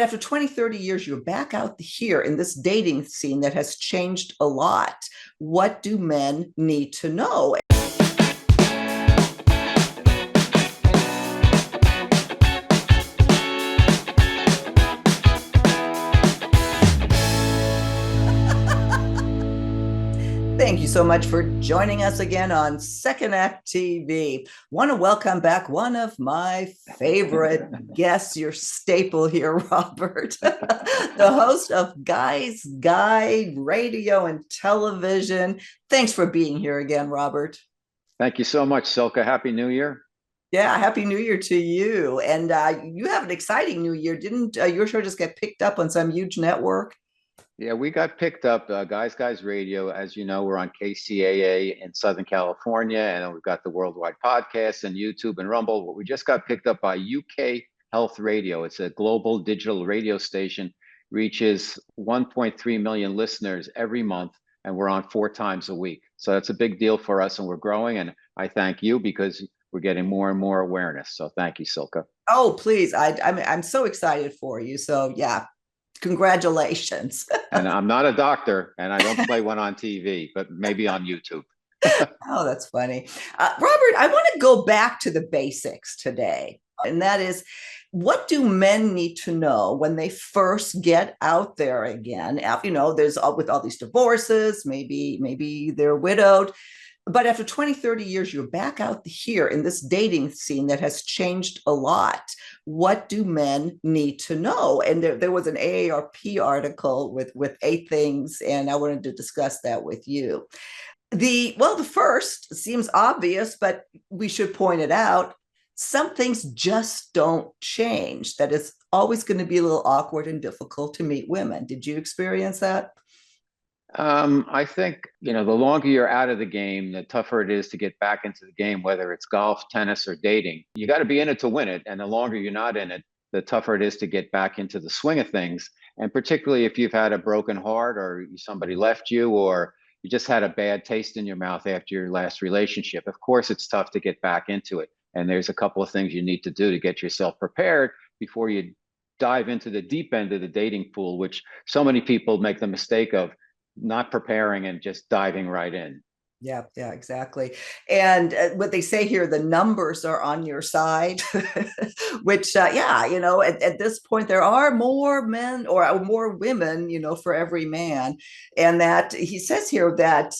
After 20, 30 years, you're back out here in this dating scene that has changed a lot. What do men need to know? Thank you so much for joining us again on Second Act TV. Want to welcome back one of my favorite guests, your staple here, Robert, the host of Guys Guide Radio and Television. Thanks for being here again, Robert. Thank you so much, Silka. Happy New Year. Yeah, Happy New Year to you. And you have an exciting new year. Didn't your show just get picked up on some huge network? Yeah, we got picked up, Guys Radio. As you know, we're on KCAA in Southern California, and we've got the worldwide podcast and YouTube and Rumble. But we just got picked up by UK Health Radio. It's a global digital radio station, reaches 1.3 million listeners every month, and we're on 4 times a week. So that's a big deal for us, and we're growing. And I thank you because we're getting more and more awareness. So thank you, Silka. Oh, please. I'm so excited for you. So yeah, congratulations. And I'm not a doctor, and I don't play one on TV, but maybe on YouTube. Oh, that's funny. Robert, I want to go back to the basics today. And that is, what do men need to know when they first get out there again? There's with all these divorces, maybe they're widowed. But after 20, 30 years, you're back out here in this dating scene that has changed a lot. What do men need to know? And there was an AARP article with 8 things, and I wanted to discuss that with you. The first seems obvious, but we should point it out. Some things just don't change. That it's always going to be a little awkward and difficult to meet women. Did you experience that? I think, the longer you're out of the game, the tougher it is to get back into the game, whether it's golf, tennis, or dating. You got to be in it to win it. And the longer you're not in it, the tougher it is to get back into the swing of things. And particularly if you've had a broken heart, or somebody left you, or you just had a bad taste in your mouth after your last relationship. Of course, it's tough to get back into it. And there's a couple of things you need to do to get yourself prepared before you dive into the deep end of the dating pool, which so many people make the mistake of not preparing and just diving right in. Yeah, exactly. And what they say here, the numbers are on your side, which, at this point, there are more men or more women, for every man. And that he says here that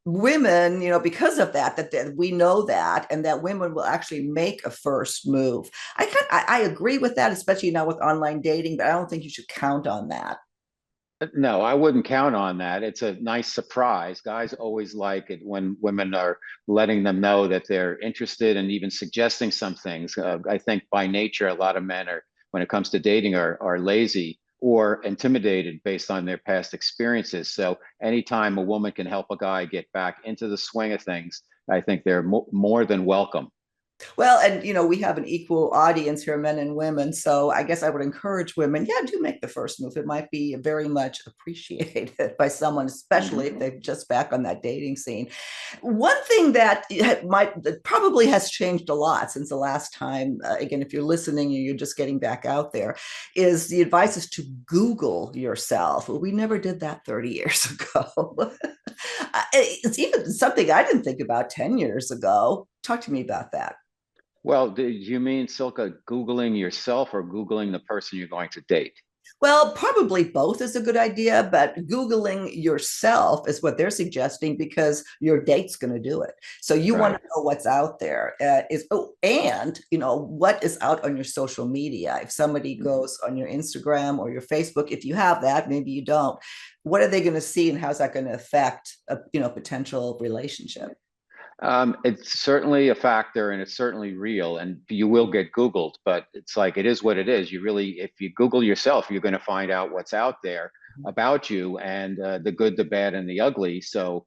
women, because of that we know that, and that women will actually make a first move. I agree with that, especially now with online dating, but I don't think you should count on that. No, I wouldn't count on that. It's a nice surprise. Guys always like it when women are letting them know that they're interested and even suggesting some things. I think by nature, a lot of men when it comes to dating, are lazy or intimidated based on their past experiences. So anytime a woman can help a guy get back into the swing of things, I think they're more than welcome. Well, and we have an equal audience here, men and women. So I guess I would encourage women, yeah, do make the first move. It might be very much appreciated by someone, especially if they're just back on that dating scene. One thing that probably has changed a lot since the last time, again, if you're listening and you're just getting back out there, is the advice is to Google yourself. Well, we never did that 30 years ago. It's even something I didn't think about 10 years ago. Talk to me about that. Well, do you mean, Silka, Googling yourself or Googling the person you're going to date? Well, probably both is a good idea, but Googling yourself is what they're suggesting because your date's going to do it. So you want to know what's out there. And what is out on your social media. If somebody goes on your Instagram or your Facebook, if you have that, maybe you don't, what are they going to see, and how's that going to affect a potential relationship? It's certainly a factor, and it's certainly real, and you will get Googled, but it's like, it is what it is. If you Google yourself, you're going to find out what's out there about you, and the good, the bad, and the ugly. So,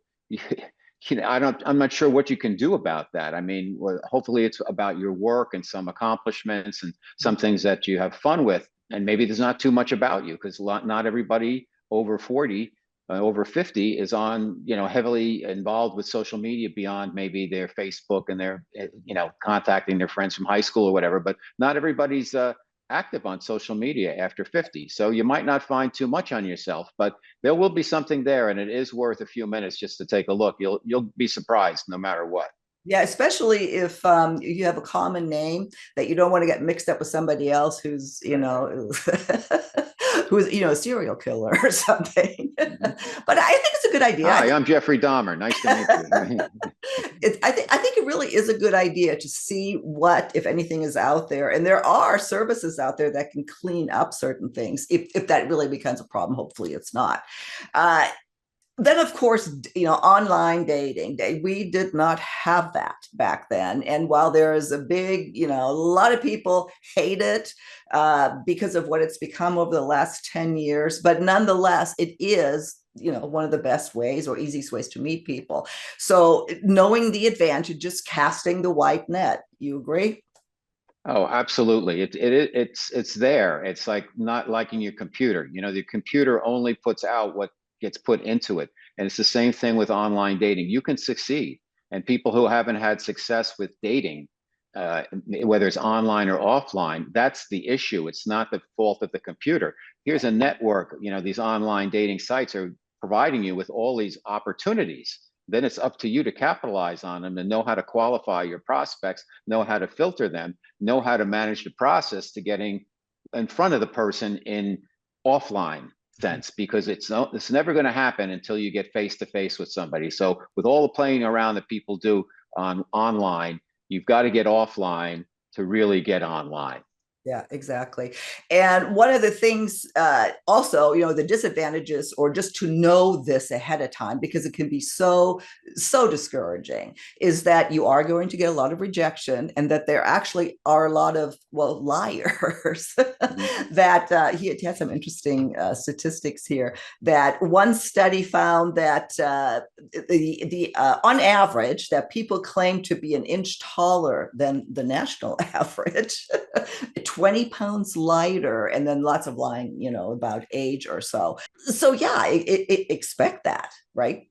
I'm not sure what you can do about that. I mean, hopefully it's about your work and some accomplishments and some things that you have fun with. And maybe there's not too much about you, because not everybody over 40 over 50 is on, heavily involved with social media beyond maybe their Facebook and their, contacting their friends from high school or whatever. But not everybody's active on social media after 50. So you might not find too much on yourself, but there will be something there, and it is worth a few minutes just to take a look. You'll be surprised no matter what. Yeah, especially if you have a common name that you don't want to get mixed up with somebody else who's, who's, a serial killer or something. Mhm. But I think it's a good idea. Hi, I'm Jeffrey Dahmer. Nice to meet you. I think it really is a good idea to see what, if anything, is out there. And there are services out there that can clean up certain things if that really becomes a problem. Hopefully it's not. Uh, then of course, online dating, we did not have that back then. And while there is a big, a lot of people hate it because of what it's become over the last 10 years, but nonetheless it is one of the best ways or easiest ways to meet people. So knowing the advantages, casting the white net. You agree? Oh, absolutely. It's there. It's like not liking your computer. The computer only puts out what gets put into it. And it's the same thing with online dating. You can succeed. And people who haven't had success with dating, whether it's online or offline, that's the issue. It's not the fault of the computer. Here's a network, these online dating sites are providing you with all these opportunities. Then it's up to you to capitalize on them and know how to qualify your prospects, know how to filter them, know how to manage the process to getting in front of the person in offline sense, because it's never going to happen until you get face to face with somebody. So with all the playing around that people do on online, you've got to get offline to really get online. Yeah, exactly. And one of the things, also, the disadvantages, or just to know this ahead of time, because it can be so discouraging, is that you are going to get a lot of rejection, and that there actually are a lot of, well, liars. Mhm. That he had some interesting statistics here. That one study found that the on average, that people claim to be an inch taller than the national average. 20 pounds lighter, and then lots of lying, about age or so. So yeah, expect that, right?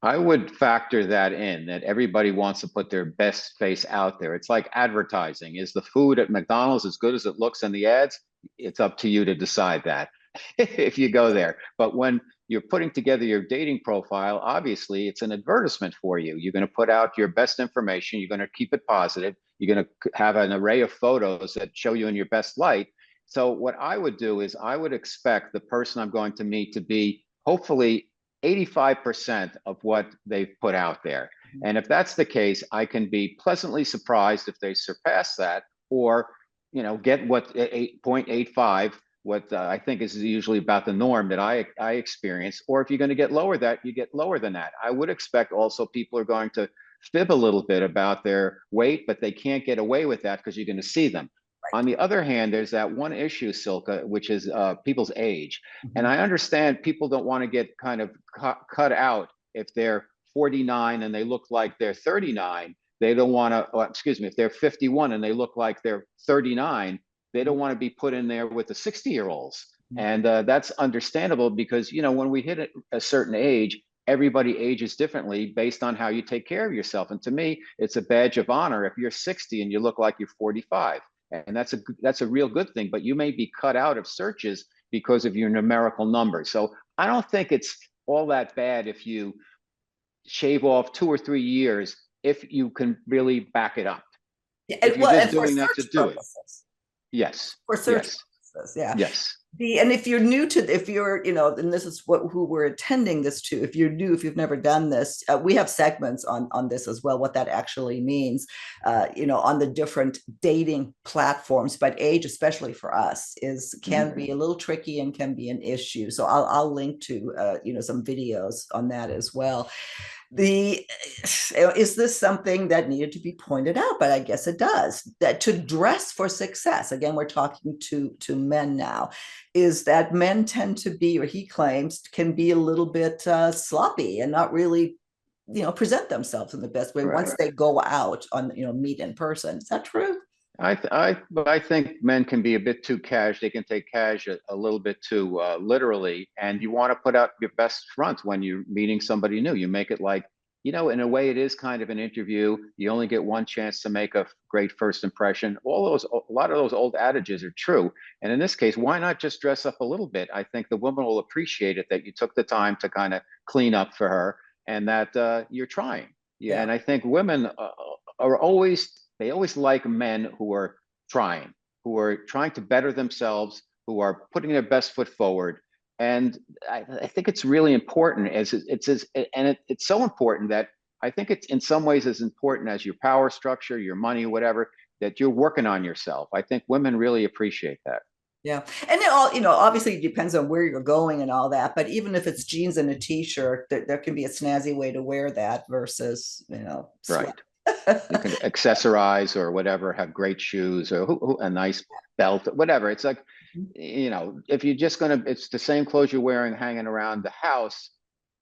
I would factor that in, that everybody wants to put their best face out there. It's like advertising. Is the food at McDonald's as good as it looks in the ads? It's up to you to decide that if you go there. But when you're putting together your dating profile, obviously it's an advertisement for you. You're going to put out your best information. You're going to keep it positive. You're going to have an array of photos that show you in your best light. So what I would do is I would expect the person I'm going to meet to be hopefully 85% of what they've put out there. And if that's the case, I can be pleasantly surprised if they surpass that, or get what 8.85, what I think is usually about the norm that I experience. Or if you're going to get lower that, you get lower than that. I would expect also people are going to fib a little bit about their weight, but they can't get away with that because you're going to see them. On the other hand, there's that one issue, Silka, which is people's age. And Mhm. I understand people don't want to get kind of cut out if they're 49 and they look like they're 39. They don't want to, excuse me, if they're 51 and they look like they're 39, they don't want to be put in there with the 60-year-olds. And that's understandable because, when we hit a certain age, everybody ages differently based on how you take care of yourself. And to me, it's a badge of honor if you're 60 and you look like you're 45. And that's a real good thing, but you may be cut out of searches because of your numerical numbers. So I don't think it's all that bad if you shave off 2 or 3 years if you can really back it up. Yeah, If you're well, just and for doing that to search do it. purposes, Yes. for search Yes. purposes, yeah. Yes. And if you're new to, if you're, and this is who we're attending this to, if you're new, if you've never done this, we have segments on this as well, what that actually means, on the different dating platforms. But age, especially for us, can Mhm. be a little tricky and can be an issue. So I'll link to some videos on that as well. The Is this something that needed to be pointed out? But I guess it does. That to dress for success, again, we're talking to men now, is that men tend to be, or he claims can be, a little bit sloppy and not really present themselves in the best way once Right. they go out on meet in person. Is that true? I think men can be a bit too cash. They can take cash a little bit too literally, and you want to put out your best front when you're meeting somebody new. You make it like, in a way, it is kind of an interview. You only get one chance to make a great first impression. A lot of those old adages are true. And in this case, why not just dress up a little bit? I think the woman will appreciate it that you took the time to kind of clean up for her and that you're trying. Yeah, Yeah. and I think women they always like men who are trying to better themselves, who are putting their best foot forward. And I think it's really important it's so important that I think it's in some ways as important as your power structure, your money, whatever, that you're working on yourself. I think women really appreciate that. Yeah. And it all, obviously it depends on where you're going and all that. But even if it's jeans and a t-shirt, there can be a snazzy way to wear that versus, sweat. Right. You can accessorize or whatever, have great shoes or a nice belt, whatever. It's like, if you're just going to, it's the same clothes you're wearing hanging around the house.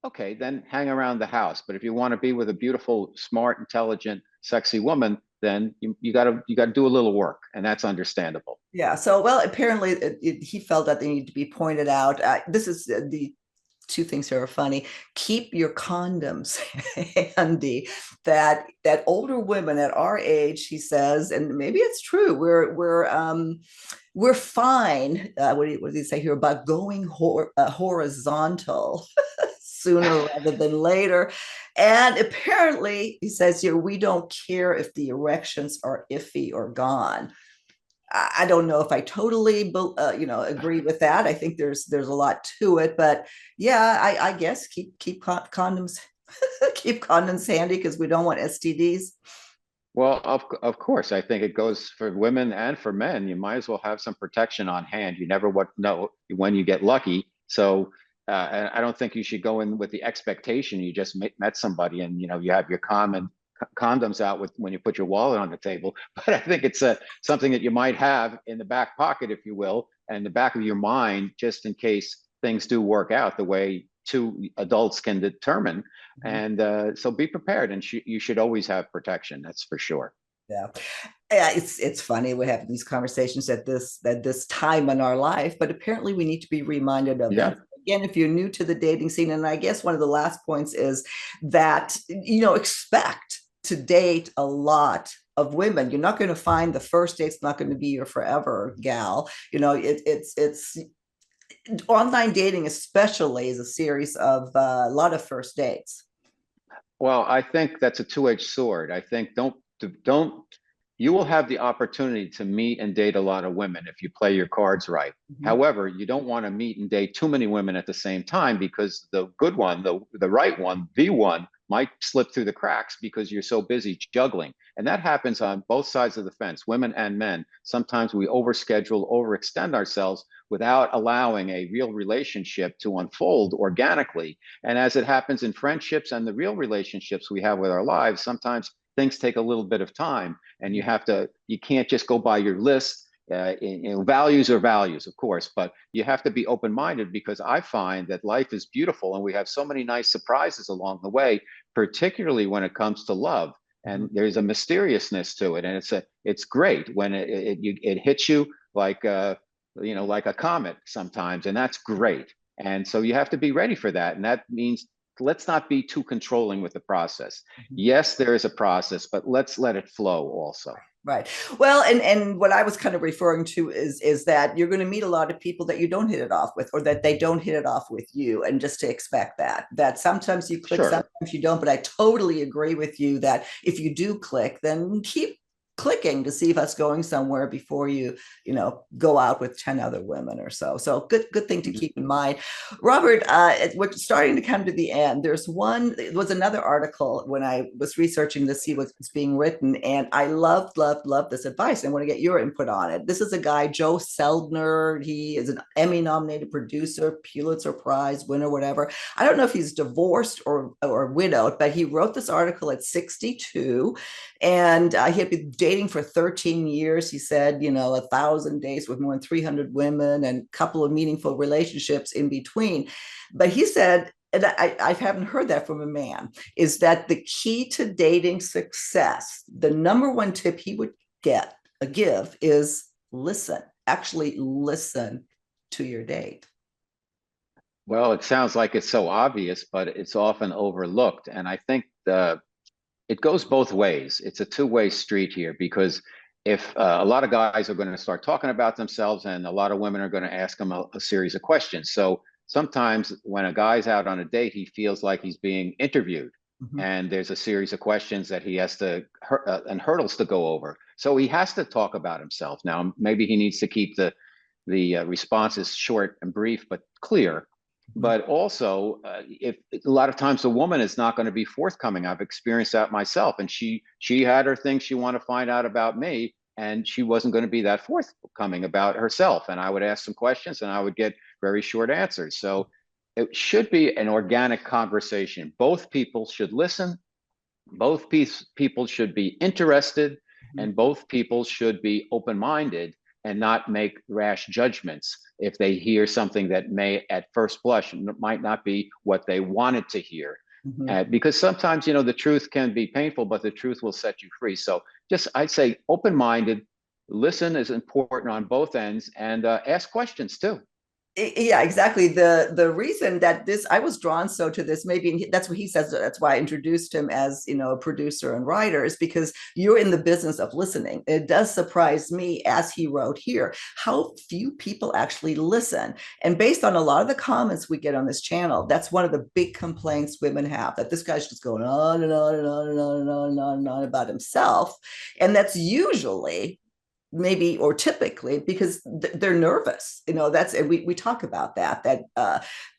Okay, then hang around the house. But if you want to be with a beautiful, smart, intelligent, sexy woman, then you gotta do a little work, and that's understandable. Yeah. So, well, apparently he felt that they need to be pointed out. This is the two things that are funny. Keep your condoms handy. That older women at our age, he says, and maybe it's true. We're fine. What did he say here about going horizontal sooner rather than later? And apparently, he says here, we don't care if the erections are iffy or gone. I don't know if I totally, agree with that. I think there's a lot to it, but yeah, I guess keep condoms keep condoms handy because we don't want STDs. Well, of course, I think it goes for women and for men. You might as well have some protection on hand. You never know when you get lucky. So, and I don't think you should go in with the expectation you just met somebody and you have your common condoms out with when you put your wallet on the table. But I think it's something that you might have in the back pocket, if you will, and the back of your mind, just in case things do work out the way two adults can determine. Mhm. And so be prepared, and you should always have protection. That's for sure. Yeah. Yeah, it's funny we have these conversations at this time in our life, but apparently we need to be reminded of Yeah. them. Again, if you're new to the dating scene, and I guess one of the last points is that expect to date a lot of women. You're not going to find the first date's not going to be your forever gal. It's online dating especially is a series of a lot of first dates. Well, I think that's a two-edged sword. I think don't you will have the opportunity to meet and date a lot of women if you play your cards right. Mhm. However, you don't want to meet and date too many women at the same time because the good one, the right one, the one might slip through the cracks because you're so busy juggling. And that happens on both sides of the fence, women and men. Sometimes we overschedule, overextend ourselves without allowing a real relationship to unfold organically. And as it happens in friendships and the real relationships we have with our lives, sometimes things take a little bit of time, and you can't just go by your list. Values are values, of course, but you have to be open-minded because I find that life is beautiful and we have so many nice surprises along the way, particularly when it comes to love. Mhm. And there's a mysteriousness to it, and it's great when it hits you like like a comet sometimes, and that's great. And so you have to be ready for that, and that means let's not be too controlling with the process. Mhm. Yes, there is a process, but let's let it flow also. Right. Well, and what I was kind of referring to is that you're going to meet a lot of people that you don't hit it off with, or that they don't hit it off with you, and just to expect that sometimes you click, Sure. sometimes you don't. But I totally agree with you that if you do click, then keep clicking to see if that's going somewhere before you go out with 10 other women or so. So good thing to Mhm. keep in mind. Robert, we're starting to come to the end. It was another article when I was researching to see what's being written, and I love this advice. I want to get your input on it. This is a guy, Joe Seldner. He is an Emmy nominated producer, Pulitzer Prize winner, whatever. I don't know if he's divorced or widowed, but he wrote this article at 62, and he had been dating for 13 years. He said, 1,000 days with more than 300 women and a couple of meaningful relationships in between. But he said, and I haven't heard that from a man, is that the key to dating success, the number one tip he would give is listen, actually listen to your date. Well, it sounds like it's so obvious, but it's often overlooked. And I think it goes both ways. It's a two-way street here because if a lot of guys are going to start talking about themselves and a lot of women are going to ask them a series of questions. So sometimes when a guy's out on a date, he feels like he's being interviewed. Mhm. And there's a series of questions that he has to and hurdles to go over. So he has to talk about himself. Now, maybe he needs to keep the responses short and brief, but clear. Mhm. But also, if a lot of times the woman is not going to be forthcoming. I've experienced that myself, and she had her things she wanted to find out about me, and she wasn't going to be that forthcoming about herself. And I would ask some questions, and I would get very short answers. So it should be an organic conversation. Both people should listen. Both people should be interested, Mhm. and both people should be open-minded and not make rash judgments if they hear something that may, at first blush, might not be what they wanted to hear. Mhm. Because sometimes, the truth can be painful, but the truth will set you free. So just, I'd say open-minded, listen is important on both ends, and ask questions too. Yeah, exactly. The reason that this I was drawn so to this, maybe that's what he says, that's why I introduced him as, a producer and writer, is because you're in the business of listening. It does surprise me, as he wrote here, how few people actually listen. And based on a lot of the comments we get on this channel, that's one of the big complaints women have, that this guy's just going on and on and on and on and on and on and on about himself. And that's usually, maybe, or typically, because they're nervous. That's, and we talk about that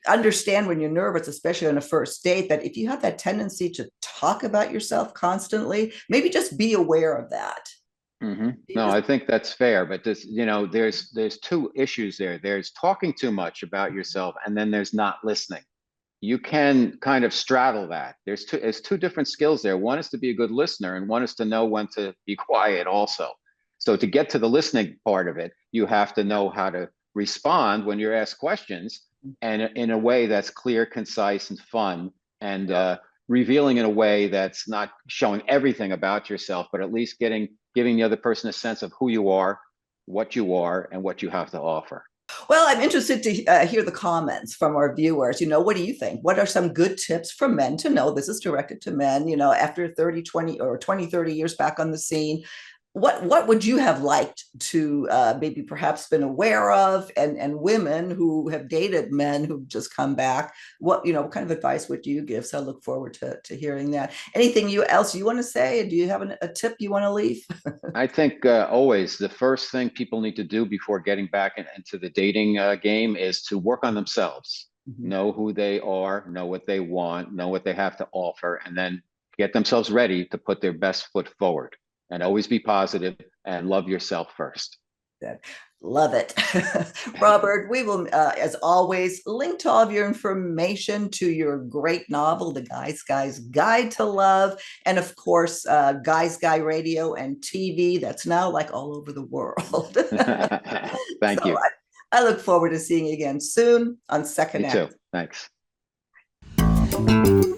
understand when you're nervous, especially on a first date, that if you have that tendency to talk about yourself constantly, maybe just be aware of that. Mm-hmm. No, I think that's fair, but there's two issues there. There's talking too much about yourself, and then there's not listening. You can kind of straddle that. There's two different skills there. One is to be a good listener, and one is to know when to be quiet also. So to get to the listening part of it, you have to know how to respond when you're asked questions, and in a way that's clear, concise, and fun, and revealing in a way that's not showing everything about yourself, but at least giving the other person a sense of who you are, and what you have to offer. Well, I'm interested to hear the comments from our viewers. What do you think? What are some good tips for men to know? This is directed to men, after 30, 20, or 20, 30 years back on the scene. What would you have liked to maybe perhaps been aware of, and women who have dated men who've just come back, what kind of advice would you give? So I look forward to hearing that. Anything else you want to say? Do you have a tip you want to leave? I think always the first thing people need to do before getting back into the dating game is to work on themselves, Mhm. know who they are, know what they want, know what they have to offer, and then get themselves ready to put their best foot forward. And always be positive and love yourself first. That Love it. Robert, we will, as always, link to all of your information, to your great novel, The Guy's Guide to Love, and of course, Guy's Guy Radio and TV, that's now like all over the world. Thank So you. I look forward to seeing you again soon on Me Second too. Act. Thanks.